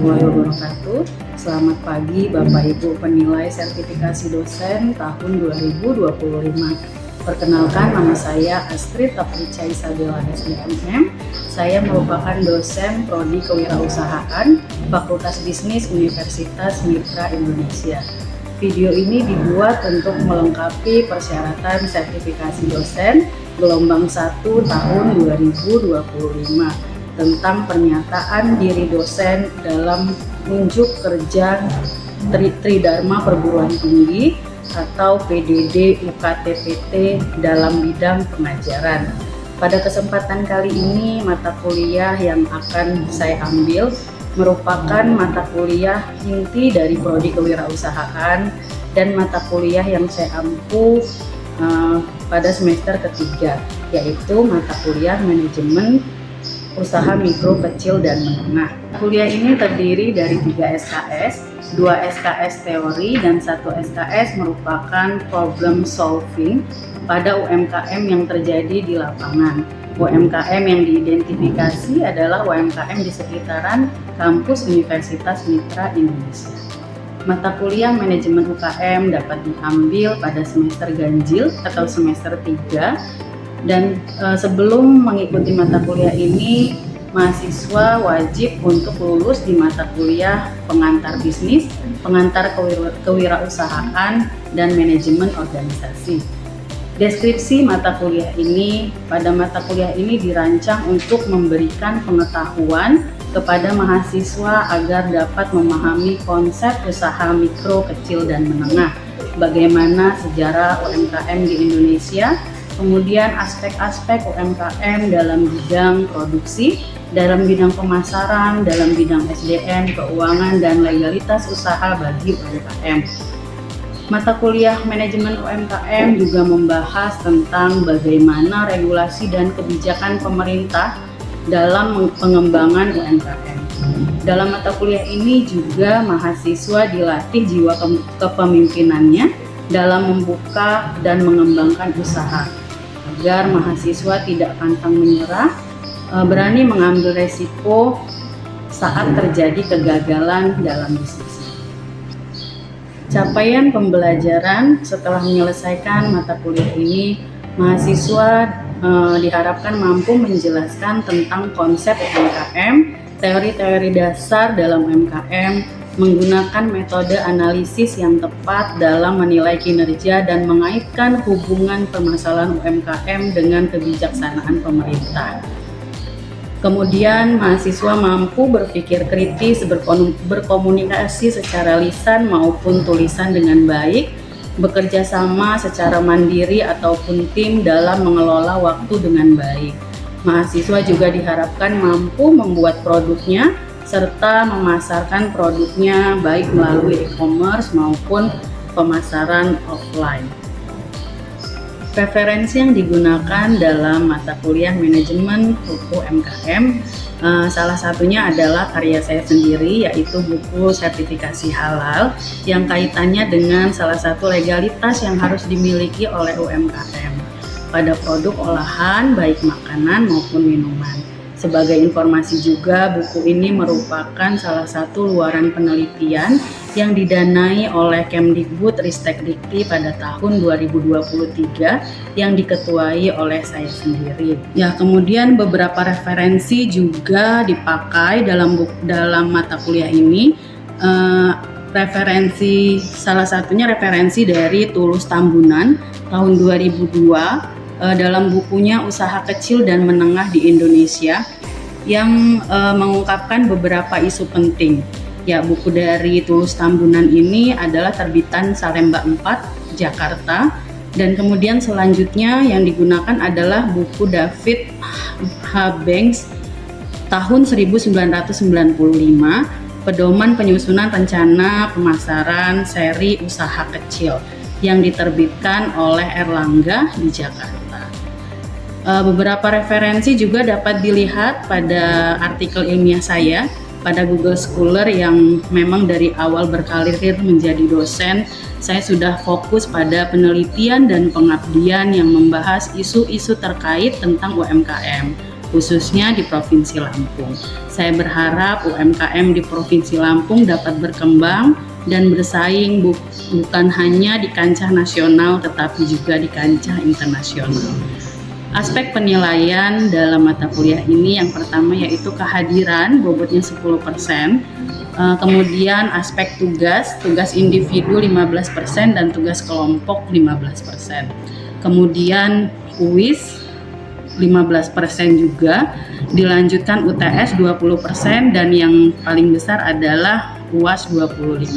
warahmatullahi wabarakatuh. Selamat pagi Bapak Ibu penilai sertifikasi dosen tahun 2025. Perkenalkan, nama saya Astrid Taprica Isabella SDMM. Saya merupakan dosen Prodi Kewirausahaan Fakultas Bisnis Universitas Mitra Indonesia. Video ini dibuat untuk melengkapi persyaratan sertifikasi dosen gelombang 1 tahun 2025 tentang pernyataan diri dosen dalam unjuk kerja Tridharma Perguruan Tinggi atau PDD UKT-PT dalam bidang pengajaran. Pada kesempatan kali ini, mata kuliah yang akan saya ambil merupakan mata kuliah inti dari Prodi Kewirausahaan dan mata kuliah yang saya ampu pada semester ketiga, yaitu mata kuliah manajemen usaha mikro, kecil, dan menengah. Kuliah ini terdiri dari 3 SKS, 2 SKS teori, dan 1 SKS merupakan problem solving pada UMKM yang terjadi di lapangan. UMKM yang diidentifikasi adalah UMKM di sekitaran kampus Universitas Mitra Indonesia. Mata kuliah manajemen UKM dapat diambil pada semester ganjil atau semester 3. Dan sebelum mengikuti mata kuliah ini, mahasiswa wajib untuk lulus di mata kuliah pengantar bisnis, pengantar kewirausahaan, dan manajemen organisasi. Deskripsi mata kuliah ini, pada mata kuliah ini dirancang untuk memberikan pengetahuan kepada mahasiswa agar dapat memahami konsep usaha mikro, kecil, dan menengah, bagaimana sejarah UMKM di Indonesia, kemudian aspek-aspek UMKM dalam bidang produksi, dalam bidang pemasaran, dalam bidang SDM, keuangan, dan legalitas usaha bagi UMKM. Mata kuliah manajemen UMKM juga membahas tentang bagaimana regulasi dan kebijakan pemerintah dalam pengembangan UMKM. Dalam mata kuliah ini juga mahasiswa dilatih jiwa kepemimpinannya dalam membuka dan mengembangkan usaha, agar mahasiswa tidak pantang menyerah, berani mengambil resiko saat terjadi kegagalan dalam bisnis. Capaian pembelajaran setelah menyelesaikan mata kuliah ini, mahasiswa diharapkan mampu menjelaskan tentang konsep UMKM, teori-teori dasar dalam UMKM, menggunakan metode analisis yang tepat dalam menilai kinerja dan mengaitkan hubungan permasalahan UMKM dengan kebijaksanaan pemerintah. Kemudian mahasiswa mampu berpikir kritis, berkomunikasi secara lisan maupun tulisan dengan baik, bekerja sama secara mandiri ataupun tim dalam mengelola waktu dengan baik. Mahasiswa juga diharapkan mampu membuat produknya serta memasarkan produknya baik melalui e-commerce maupun pemasaran offline. Referensi yang digunakan dalam mata kuliah manajemen UMKM salah satunya adalah karya saya sendiri, yaitu buku sertifikasi halal yang kaitannya dengan salah satu legalitas yang harus dimiliki oleh UMKM pada produk olahan baik makanan maupun minuman. Sebagai informasi juga, buku ini merupakan salah satu luaran penelitian yang didanai oleh Kemdikbud-Ristekdikti pada tahun 2023 yang diketuai oleh saya sendiri. Ya, kemudian beberapa referensi juga dipakai dalam mata kuliah ini. Salah satunya referensi dari Tulus Tambunan tahun 2002 dalam bukunya Usaha Kecil dan Menengah di Indonesia yang mengungkapkan beberapa isu penting. Ya, buku dari Tulus Tambunan ini adalah terbitan Salemba 4, Jakarta. Dan kemudian selanjutnya yang digunakan adalah buku David H. Banks tahun 1995, Pedoman Penyusunan Rencana Pemasaran Seri Usaha Kecil, yang diterbitkan oleh Erlangga di Jakarta. Beberapa referensi juga dapat dilihat pada artikel ilmiah saya pada Google Scholar yang memang dari awal berkarir menjadi dosen, saya sudah fokus pada penelitian dan pengabdian yang membahas isu-isu terkait tentang UMKM, khususnya di Provinsi Lampung. Saya berharap UMKM di Provinsi Lampung dapat berkembang dan bersaing bukan hanya di kancah nasional tetapi juga di kancah internasional. Aspek penilaian dalam mata kuliah ini yang pertama yaitu kehadiran, bobotnya 10%, kemudian aspek tugas individu 15% dan tugas kelompok 15%. Kemudian UIS 15% juga, dilanjutkan UTS 20% dan yang paling besar adalah UAS 25%.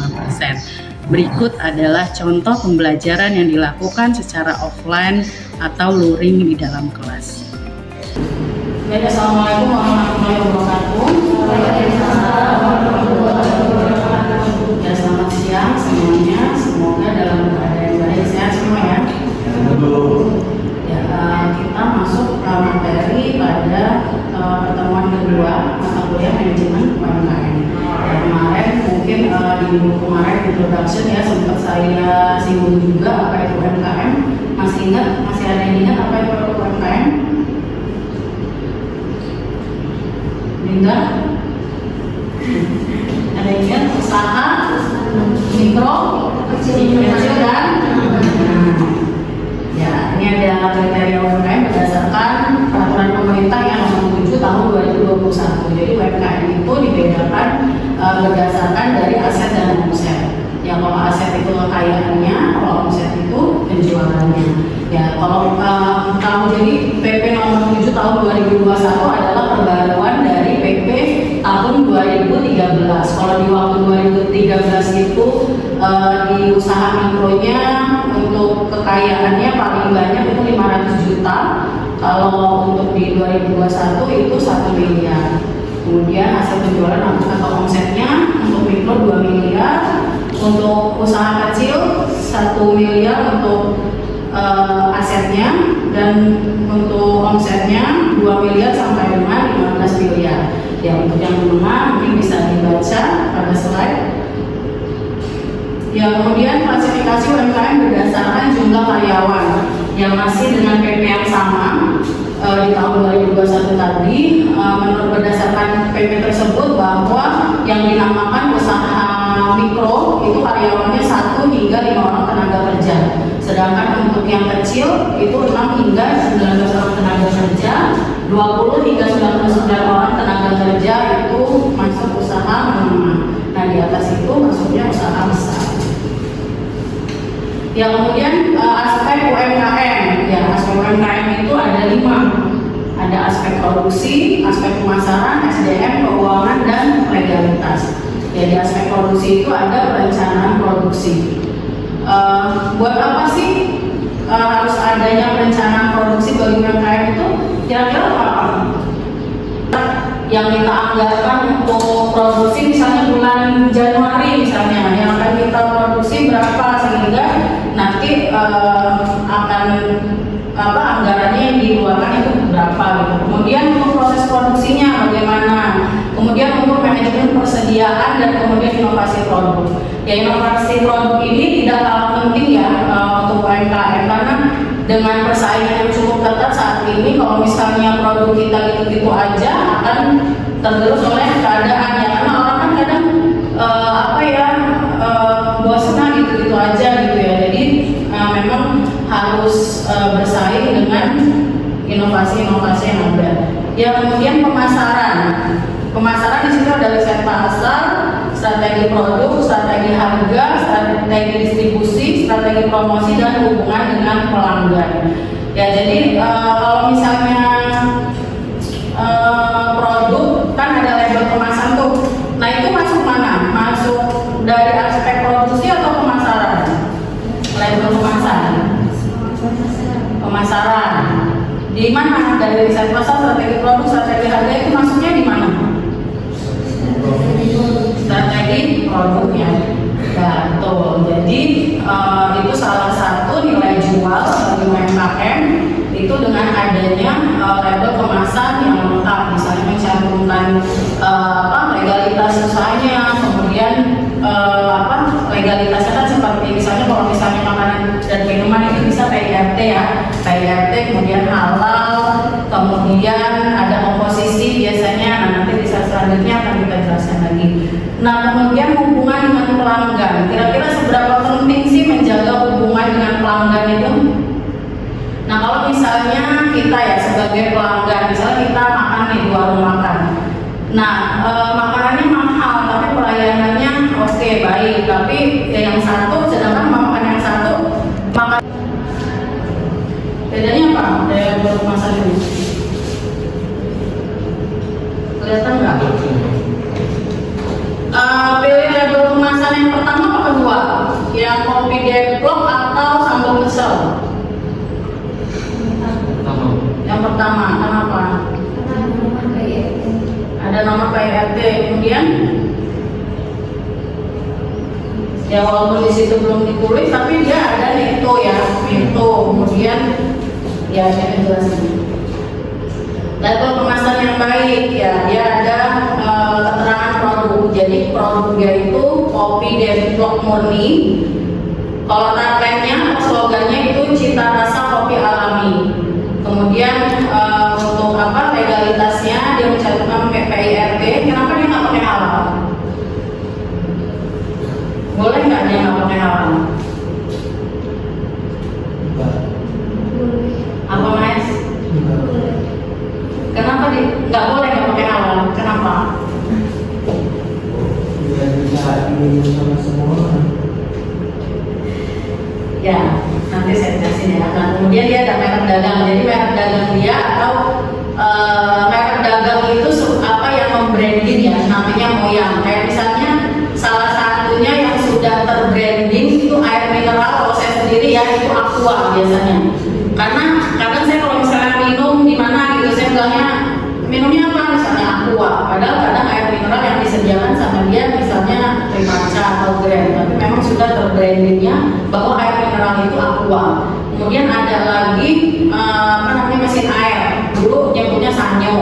Berikut adalah contoh pembelajaran yang dilakukan secara offline atau luring di dalam kelas. Baik, Assalamualaikum warahmatullahi wabarakatuh. Ya, selamat siang semuanya. Semoga dalam keadaan baik, sehat semua ya. Kita masuk materi pada pertemuan kedua mata kuliah manajemen UMKM. Kemarin mungkin di minggu kemarin introduction ya sempat saya singgung juga apa itu UMKM. Masih ada yang ingat apa itu UMKM? Linda? Ada yang ingat usaha mikro, kecil dan ya, ini ada kriteria UMKM berdasarkan peraturan pemerintah yang nomor 7 tahun 2021. Jadi UMKM itu dibedakan berdasarkan dari aset dan omset. Ya, kalau aset itu kekayaannya, kalau omset itu penjualannya. Ya, kalau jadi PP nomor 7 tahun 2021 adalah perbaruan dari PP tahun 2013. Kalau di waktu 2013 itu di usaha mikronya untuk kekayaannya paling banyak itu 500 juta. Kalau untuk di 2021 itu 1 miliar. Kemudian hasil penjualan atau omsetnya untuk mikro 2 miliar, untuk usaha kecil 1 miliar untuk asetnya, dan untuk omsetnya 2 miliar sampai dengan 15 miliar. Ya, untuk yang menengah mungkin bisa dibaca pada slide. Ya, kemudian klasifikasi UMKM berdasarkan jumlah karyawan yang masih dengan PP yang sama di tahun 2021 tadi. Menurut berdasarkan PP tersebut bahwa yang dinamakan usaha mikro itu karyawannya 1 hingga 5 orang tenaga kerja. Sedangkan untuk yang kecil itu 6 hingga 19 orang tenaga kerja, 20 hingga 99 orang tenaga kerja itu masuk usaha menengah. Nah, di atas itu masuknya usaha besar. Ya, kemudian aspek UMKM. Ya, aspek UMKM itu ada 5. Ada aspek produksi, aspek pemasaran, SDM, keuangan, dan legalitas. Ya, di aspek produksi itu ada perencanaan produksi. Buat apa sih harus adanya perencanaan produksi bagi UMKM itu? Kira-kira apa? Yang kita anggarkan untuk produksi misalnya bulan Januari misalnya, yang akan kita produksi berapa sehingga nanti akan anggarannya yang dikeluarkan itu berapa gitu. Kemudian untuk proses produksinya bagaimana? Kemudian untuk manajemen persediaan dan kemudian inovasi produk. Ya, inovasi produk ini tidak kalah penting ya untuk UMKM, karena dengan persaingan yang cukup ketat saat ini, kalau misalnya produk kita gitu-gitu aja akan tergerus oleh keadaan ya, karena orang kan kadang bosan gitu-gitu aja gitu ya. Jadi memang harus bersaing dengan inovasi-inovasi yang ada. Ya, kemudian pemasaran di situ ada riset pasar, strategi produk, strategi harga, strategi distribusi, strategi promosi, dan hubungan dengan pelanggan. Ya, jadi kalau misalnya produk kan ada label kemasan tuh. Nah, itu masuk mana? Masuk dari aspek produksi atau pemasaran? Label pemasaran. Di mana? Dari riset pasar, strategi produk, strategi harga itu masuknya di mana? Strategi produknya. Ya, betul. Jadi itu salah satu nilai jual bagi UMKM itu dengan adanya label kemasan yang lengkap, misalnya mencantumkan legalitas usahanya, kemudian legalitasnya kan seperti misalnya kalau misalnya makanan dan minuman itu bisa PIRT ya, PIRT, kemudian halal, kemudian ada komposisi biasanya. Nah, nanti di slide selanjutnya akan kita jelaskan lagi. Nah, kemudian hubungan dengan pelanggan. Kira-kira seberapa penting sih menjaga hubungan dengan pelanggan itu? Nah, kalau misalnya kita ya sebagai pelanggan, misalnya kita makan di warung makan. Nah, makanannya mahal, tapi pelayanannya oke, baik. Tapi yang satu, sedangkan makan yang satu makan. Bedanya apa? Dari baru masak ini. Kelihatan nggak? Pilih label kemasan yang pertama apa kedua? Yang kopi deadlock atau sambal pecel? Yang pertama, kenapa? Ada nomor PIRT, kemudian ya walaupun di situ belum ditulis, tapi dia ada neto ya, neto. Kemudian ya saya jelasin. Label kemasan yang baik ya, dia ada keterangan produk. Jadi produknya itu kopi deadlock murni. Kalau tagline-nya atau slogannya itu cita rasa kopi alami. Kemudian untuk apa legalitasnya dia mencantumkan PIRT. Kenapa dia nggak pakai halal? Boleh nggak dia nggak pakai halal? Apa Mas? Kenapa dia nggak boleh nggak pakai halal? Kenapa? Biar bisa diminum sama semua orang. Ya, nanti saya jelasin ya. Nah, kemudian dia ada merek dagang. Jadi merek dagang dia atau merek dagang itu apa yang membranding ya, namanya Moyang. Kayak misalnya salah satunya yang sudah terbranding itu air mineral. Kalau saya sendiri ya itu Aqua biasanya. Karena kadang saya kalau misalnya minum di mana gitu, saya bilangnya minumnya apa, misalnya Aqua. Padahal kadang air mineral yang disediakan sama dia misalnya Primacha atau Grand, tapi memang sudah terbrandingnya bahwa air mineral itu Aqua. Kemudian ada lagi apa namanya mesin air. Dulu nyebutnya Sanyo.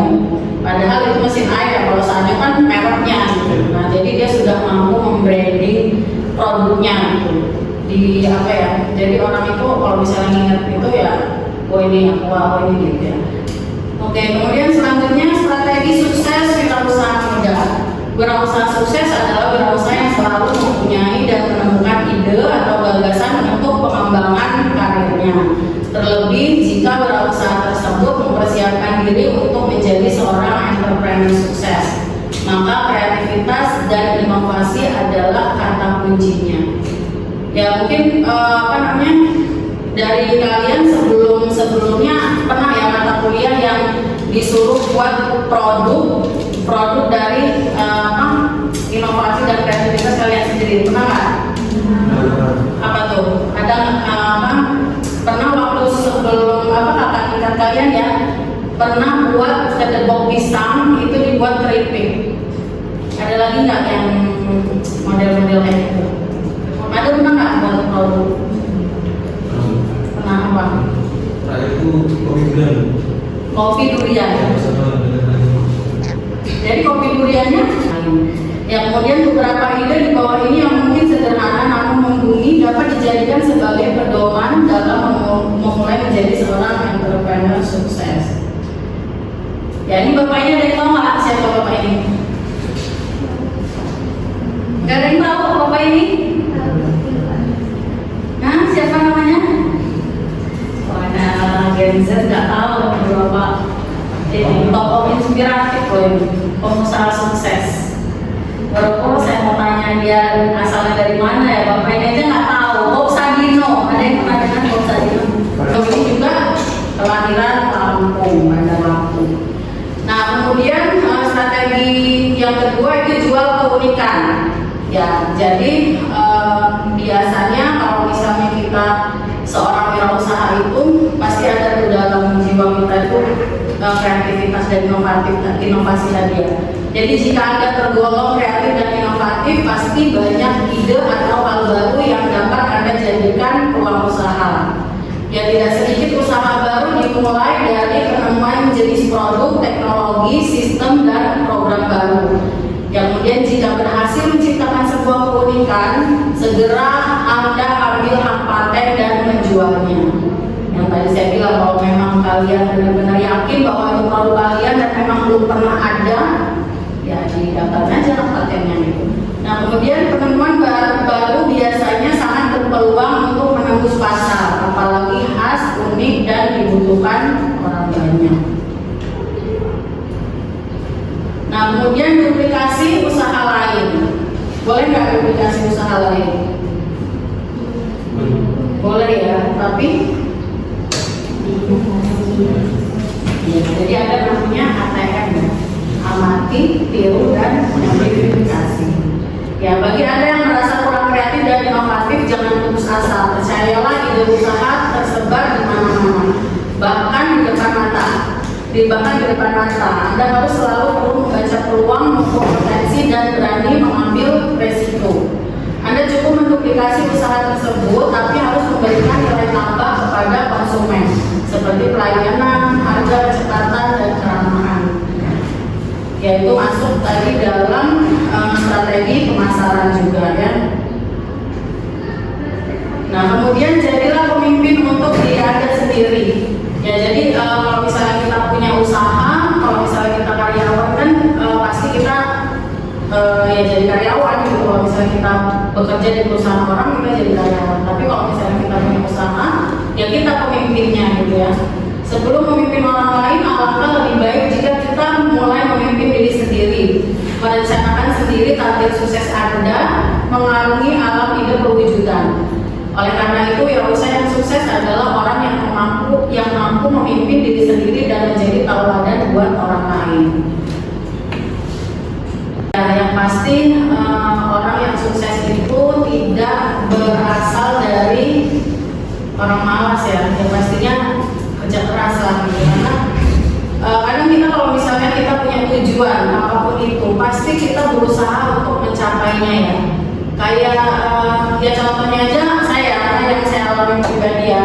Padahal itu mesin air. Kalau Sanyo kan mereknya gitu. Nah, jadi dia sudah mampu membranding produknya gitu. Di apa ya? Jadi orang itu kalau misalnya ingat itu ya, oh ini Aqua, oh ini gitu ya. Oke, kemudian selanjutnya strategi sukses wirausaha muda. Wirausaha sukses adalah wirausaha yang selalu mempunyai dan menemukan ide atau gagasan untuk pengembangan karirnya. Terlebih jika wirausaha tersebut mempersiapkan diri untuk menjadi seorang entrepreneur sukses, maka kreativitas dan inovasi adalah kata kuncinya. Ya mungkin apa namanya dari kalian sebelumnya pernah ya mata kuliah yang disuruh buat produk dari inovasi dan kreativitas kalian sendiri, pernah nggak? Apa tuh? Ada pernah waktu sebelum kakak tingkat kalian ya pernah buat kedebok pisang itu dibuat keripik? Ada lagi nggak yang model-model kayak gitu? Ada pernah nggak buat produk? Pernah apa? Nah itu kopi durian. Kopi durian. Jadi kopi duriannya. Ya kemudian beberapa ide di bawah ini yang mungkin sederhana namun membumi dapat dijadikan sebagai pedoman dalam memulai menjadi seorang entrepreneur sukses. Ya ini bapak ini ada yang tahu nggak siapa bapak ini? Gak ada yang tahu bapak ini? Nah siapa namanya? Nah, Gen Z nggak tahu berapa ini tokoh inspiratif loh ini, pengusaha sukses. Baru saya mau tanya dia asalnya dari mana ya, bapak ini aja nggak tahu. Bob Sadino, ada yang pernah dengar Bob Sadino? Ini juga kelahiran Lampung, Bandar Lampung. Nah kemudian strategi yang kedua itu jual keunikan. Ya, jadi biasanya kalau misalnya kita seorang wirausaha itu pasti ada di dalam jiwa kita itu kreativitas dan inovasi tadi ya. Jadi jika Anda tergolong kreatif dan inovatif, pasti banyak ide atau hal baru yang dapat Anda jadikan peluang usaha. Ya tidak sedikit usaha baru dimulai dari penemuan jenis produk, teknologi, sistem dan program baru. Yang kemudian jika berhasil menciptakan sebuah keunikan, segera Anda ambil hak paten dan menjualnya. Ya, yang tadi saya bilang, kalau memang kalian benar-benar yakin bahwa itu produk kalian dan memang belum pernah ada, ya didaftar aja patentnya gitu. Nah, kemudian penemuan baru biasanya sangat berpeluang untuk menembus pasar, apalagi khas, unik, dan dibutuhkan orang banyak. Nah, kemudian duplikasi usaha lain. Boleh nggak duplikasi usaha lain? Boleh ya, tapi ya, jadi ada namanya ATM ya, amati, tiru, dan modifikasi. Ya, bagi Anda yang merasa kurang kreatif dan inovatif, jangan putus asa. Percayalah, ide usaha tersebar di mana-mana, bahkan di depan mata. Anda harus selalu perlu membaca peluang, mengukur potensi, dan berani mengambil resiko. Anda cukup menduplikasi usaha tersebut, tapi harus memberikan nilai tambah kepada konsumen, seperti pelayanan, harga, kecepatan, dan keramahan. Yaitu masuk tadi dalam strategi pemasaran juga ya. Nah, kemudian jadilah pemimpin untuk diri Anda sendiri. Ya, jadi kalau misalnya kita punya usaha, kalau misalnya kita karyawan kan pasti kita ya jadi karyawan gitu. Kalau misalnya kita bekerja di perusahaan orang, kita jadi karyawan. Tapi kalau misalnya kita punya usaha, ya kita pemimpinnya gitu ya. Sebelum memimpin orang lain, alangkah lebih baik jika kita mulai memimpin diri sendiri, merencanakan sendiri target sukses Anda, mengarungi alam ide perwujudan. Oleh karena itu, ya usaha yang sukses adalah orang yang mampu memimpin diri sendiri dan menjadi tauladan buat orang lain. Ya, yang pasti orang yang sukses itu tidak berasal dari orang malas ya. Yang pastinya kerja keras lah gitu. Karena kadang kita kalau misalnya kita punya tujuan apapun itu, pasti kita berusaha untuk mencapainya ya. Kayak ya contohnya aja saya, karena yang saya alami pribadi ya,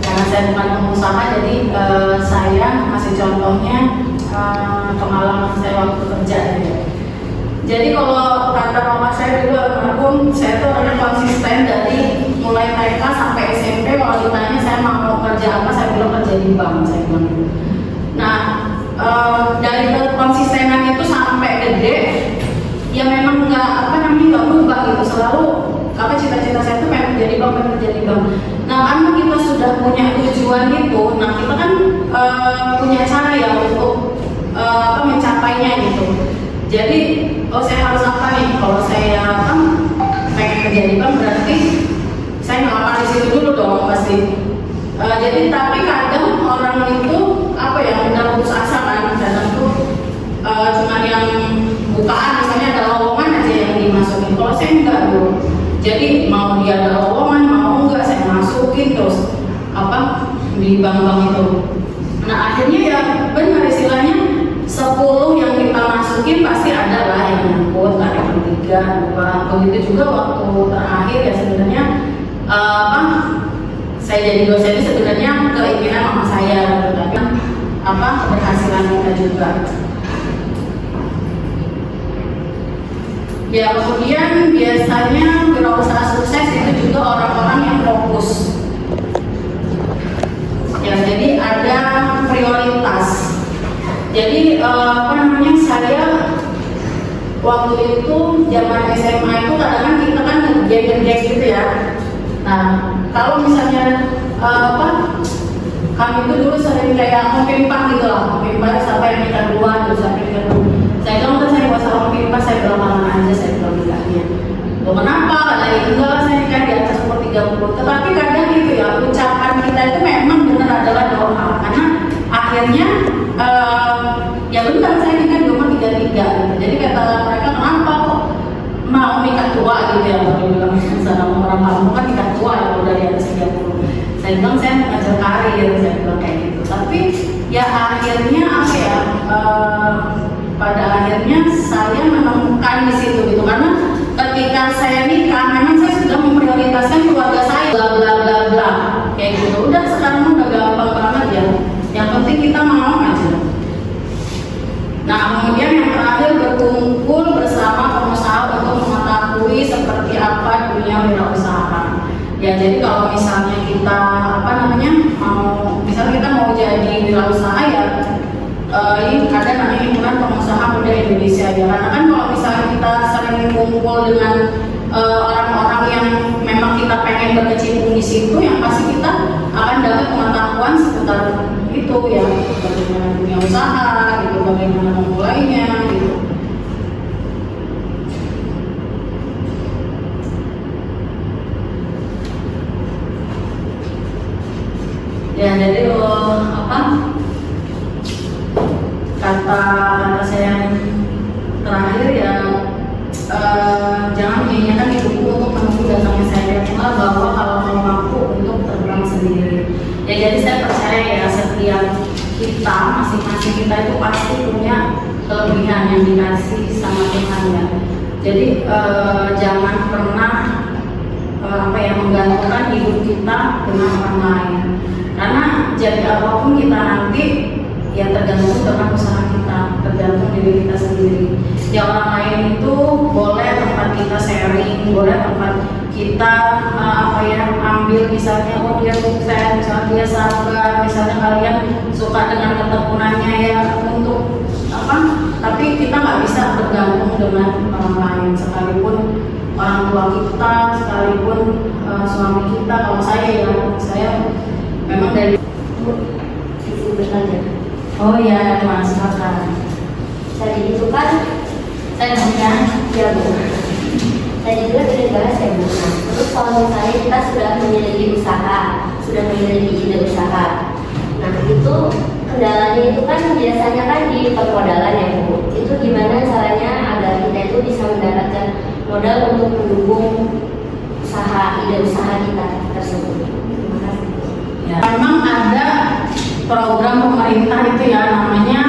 karena saya bukan pengusaha, jadi saya masih contohnya pengalaman saya waktu kerja gitu. Jadi kalau kata mama saya dulu almarhum, saya tuh orangnya konsisten dari mulai TK sampai SMP. Kalau ditanya saya mau kerja apa, saya bilang kerja di bank, saya bilang gitu. Nah, dari konsistenan itu sampai gede, ya memang nggak berubah gitu. Selalu cita-cita saya itu pengen jadi bank. Nah, karena kita sudah punya tujuan itu, nah kita kan punya cara ya untuk mencapainya gitu. Jadi, saya harus apa nih? Kalau saya pengen kerja di bank, berarti saya nggak di situ dulu dong pasti. Jadi tapi kadang orang itu udah putus asa kan, kadang tuh cuma yang bukaan, misalnya ada lowongan aja yang dimasukin. Kalau saya enggak dulu, jadi mau dia ada lowongan mau enggak saya masukin terus di bank-bank itu. Nah, akhirnya ya benar istilahnya 10 yang kita masukin pasti ada lah yang nyangkut, ada yang 3, 2. Begitu juga waktu terakhir ya sebenarnya saya jadi dosen ini sebenarnya keinginan mama saya, tapi keberhasilan kita juga. Ya, kemudian biasanya wirausaha sukses itu juga orang-orang yang fokus. Ya, jadi ada prioritas. Jadi saya waktu itu zaman SMA itu kadang-kadang kita kan geng-geng gitu ya. Nah, kalau misalnya kami itu dulu sering kayak mempimpah gitu lah, mempimpah siapa yang nikah duluan, terus siapa yang nikah dulu. Saya bilang kan saya nggak usah mempimpah, saya belakangan aja, saya bilang nikahnya. Loh kenapa? Dari enggak lah, saya nikah di atas umur 30. Tetapi kadang gitu ya, ucapan kita itu memang benar adalah doa, karena akhirnya ya benar saya nikah di umur 33 gitu. Jadi kata mereka, kenapa kok mau nikah tua gitu ya, kalau bilang sama orang kamu kan nikah tua ya kalau dari atas 30. Saya bilang saya mengajar karir, saya bilang kayak gitu. Tapi ya akhirnya pada akhirnya saya menemukan di situ gitu, karena ketika saya nikah memang saya sudah memprioritaskan keluarga saya, bla bla bla bla kayak gitu. Udah sekarang udah gampang banget ya. Yang penting kita mau aja. Nah, kemudian yang terakhir berkumpul bersama pengusaha untuk mengetahui seperti apa dunia wirausaha. Ya, jadi kalau misalnya kita mau wirausaha ya ini ada namanya himpunan pengusaha muda Indonesia ya. Karena kan kalau misalnya kita sering kumpul dengan orang-orang yang memang kita pengen berkecimpung di situ, yang pasti kita akan dapat pengetahuan seputar itu ya, bagaimana dunia usaha gitu, bagaimana memulainya gitu. Ya jadi kata saya yang terakhir ya, jangan menyanyikan hidupku untuk menunggu datangnya saya pula, bahwa kalau mau mampu untuk terbang sendiri. Ya jadi saya percaya ya, setiap kita masing-masing kita itu pasti punya kelebihan yang dikasih sama Tuhan ya. Jadi jangan pernah menggantungkan hidup kita dengan orang lain, karena jadi apapun kita nanti ya tergantung dengan usaha kita, tergantung diri kita sendiri. Ya orang lain itu boleh tempat kita sharing, boleh tempat kita ambil misalnya, oh dia sukses, misalnya dia sabar, misalnya kalian suka dengan ketekunannya ya untuk tapi kita nggak bisa bergantung dengan orang lain, sekalipun orang tua kita, sekalipun suami kita. Kalau saya memang dari bertanya. Oh iya, Mas, silakan. Tadi itu kan Saya dengar. ya Bu. Tadi juga sudah dibahas ya Bu. Nah, terus kalau misalnya kita sudah memiliki usaha, sudah memiliki ide usaha, nah itu kendalanya itu kan biasanya kan di permodalan ya Bu. Itu gimana caranya agar kita itu bisa mendapatkan modal untuk mendukung ide usaha kita tersebut? Terima kasih. Ya. Memang ada program pemerintah itu ya, namanya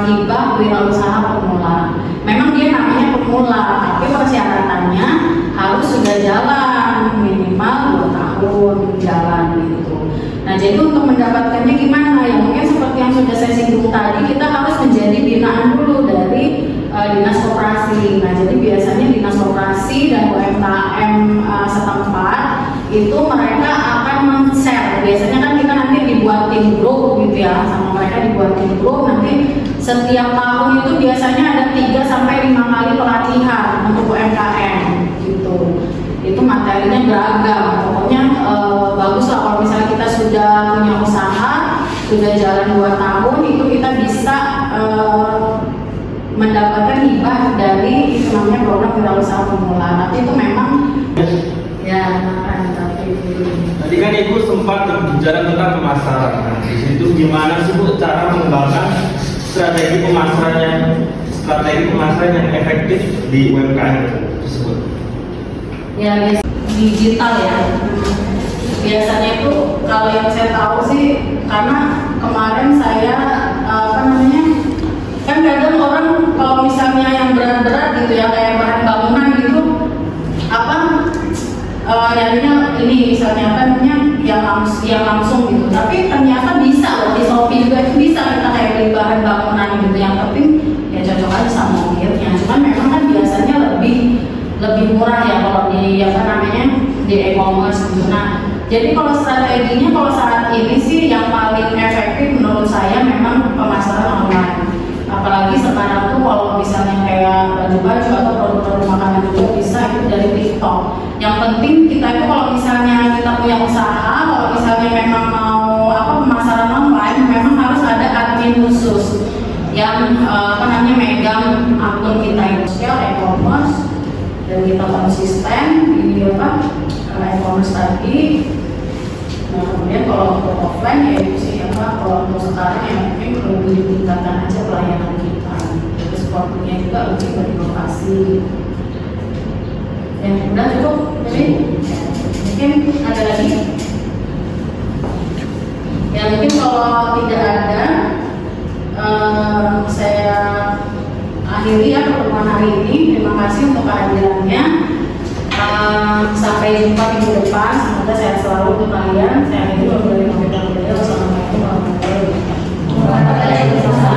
hibah wirausaha pemula. Memang dia namanya pemula, tapi persyaratannya harus sudah jalan minimal 2 tahun jalan gitu. Nah jadi untuk mendapatkannya gimana ya, mungkin seperti yang sudah saya singgung tadi, kita harus menjadi binaan dulu dari dinas koperasi. Nah jadi biasanya dinas koperasi dan UMKM setempat itu mereka akan men-share. Biasanya kan kita nanti dibuatin grup gitu ya, sama mereka dibuatin grup. Nanti setiap tahun itu biasanya ada 3-5 kali pelatihan untuk UMKM gitu. Itu materinya beragam. Pokoknya bagus lah kalau misalnya kita sudah punya usaha, sudah jalan 2 tahun, itu kita bisa mendapatkan hibah dari itu namanya program wirausaha pemula. Tapi itu memang ya Tadi kan Ibu sempat berbicara tentang pemasaran. Nah, di situ gimana sih Bu cara mengembangkan strategi pemasaran yang efektif di UMKM tersebut? Ya digital ya. Biasanya itu kalau yang saya tahu sih, karena kemarin saya kan kadang orang kalau misalnya yang berat-berat gitu ya, kayak bahan bangunan gitu jadinya ini misalnya yang langsung gitu, tapi ternyata bisa loh di Shopee juga itu bisa kita kayak beli bahan bangunan gitu. Yang penting ya cocok aja sama mobilnya. Cuman memang kan biasanya lebih murah ya kalau di di e-commerce gitu. Nah jadi kalau strateginya kalau saat ini sih yang paling efektif menurut saya memang pemasaran online. Apalagi sekarang tuh kalau misalnya kayak baju-baju atau produk-produk makanan juga bisa itu dari TikTok. Yang penting kita itu kalau misalnya kita punya usaha, kalau misalnya memang mau pemasaran online, memang harus ada admin khusus yang megang akun kita itu e-commerce, dan kita konsisten di e-commerce tadi. Nah kemudian kalau untuk offline ya itu sih kalau untuk sekarang ya mungkin perlu ditingkatkan aja pelayanan kita. Terus waktunya juga mungkin berinovasi. Ya udah cukup. Jadi mungkin ada lagi. Ya mungkin kalau tidak ada, saya akhiri ya pertemuan hari ini. Terima kasih untuk kehadirannya. Sampai jumpa minggu depan. Semoga sehat selalu untuk kalian. Saya akhiri. Wassalamualaikum warahmatullahi wabarakatuh.